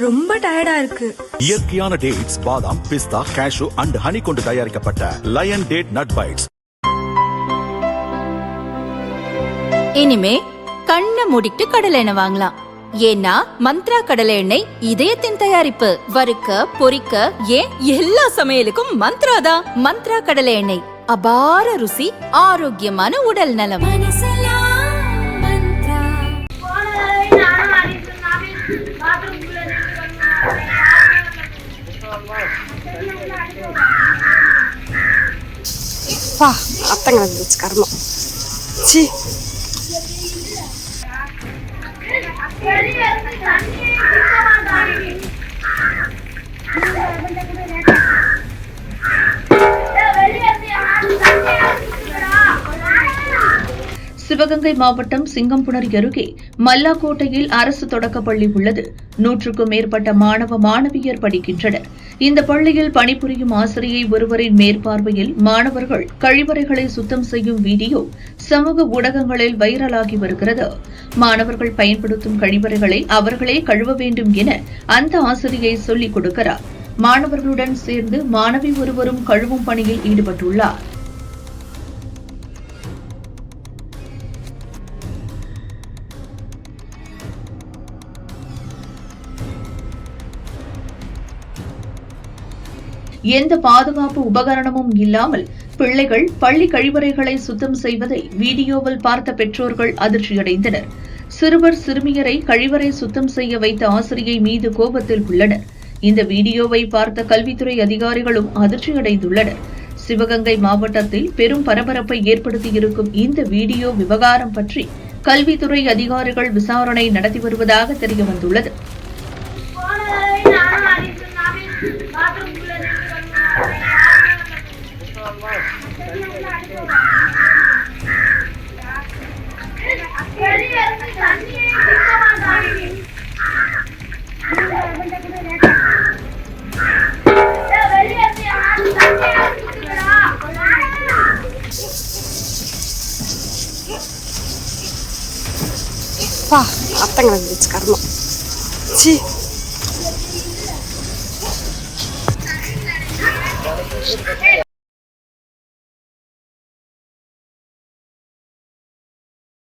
ரொம்ப டயர்டா இருக்கு. இயற்கையான டேட்ஸ், பாதாம், பிஸ்தா, கேஷு அண்ட் ஹனி கொண்டு தயாரிக்கப்பட்ட லயன் டேட் நட் பைட்ஸ். இனிமே கண்ணை மூடிட்டு கடலை எண்ணெய் வாங்கலாம். ஏன்னா மந்த்ரா கடலை எண்ணெய் இதயத்தின் தயாரிப்பு. வறுக்க, பொரிக்க, ஏன் எல்லா சமையலுக்கும் மந்த்ரா தான். மந்த்ரா கடலை எண்ணெய், அபார ருசி, ஆரோக்கியமான உடல் நலம். அத்தங்க கர்மம். சி சிவகங்கை மாவட்டம் சிங்கம்புணரி அருகே மல்லாக்கோட்டையில் அரசு தொடக்கப்பள்ளி உள்ளது. 100க்கும் மேற்பட்ட மாணவ மாணவியர் படிக்கின்றனர். இந்த பள்ளியில் பணிபுரியும் ஆசிரியை ஒருவரின் மேற்பார்வையில் மாணவர்கள் கழிவறைகளை சுத்தம் செய்யும் வீடியோ சமூக ஊடகங்களில் வைரலாகி வருகிறது. மாணவர்கள் பயன்படுத்தும் கழிவறைகளை அவர்களே கழுவ வேண்டும் என அந்த ஆசிரியை சொல்லிக் கொடுக்கிறார். மாணவர்களுடன் சேர்ந்து மாணவி ஒருவரும் கழுவும் பணியில் ஈடுபட்டுள்ளார். எந்த பாதுகாப்பு உபகரணமும் இல்லாமல் பிள்ளைகள் பள்ளி கழிவறைகளை சுத்தம் செய்வதை வீடியோவில் பார்த்த பெற்றோர்கள் அதிர்ச்சியடைந்தனர். சிறுவர் சிறுமியரை கழிவறை சுத்தம் செய்ய வைத்த ஆசிரியை மீது கோபத்தில் உள்ளனர். இந்த வீடியோவை பார்த்த கல்வித்துறை அதிகாரிகளும் அதிர்ச்சியடைந்துள்ளனர். சிவகங்கை மாவட்டத்தில் பெரும் பரபரப்பை ஏற்படுத்தியிருக்கும் இந்த வீடியோ விவகாரம் பற்றி கல்வித்துறை அதிகாரிகள் விசாரணை நடத்தி வருவதாக தெரியவந்துள்ளது. அத்தங்க கர்மம். சி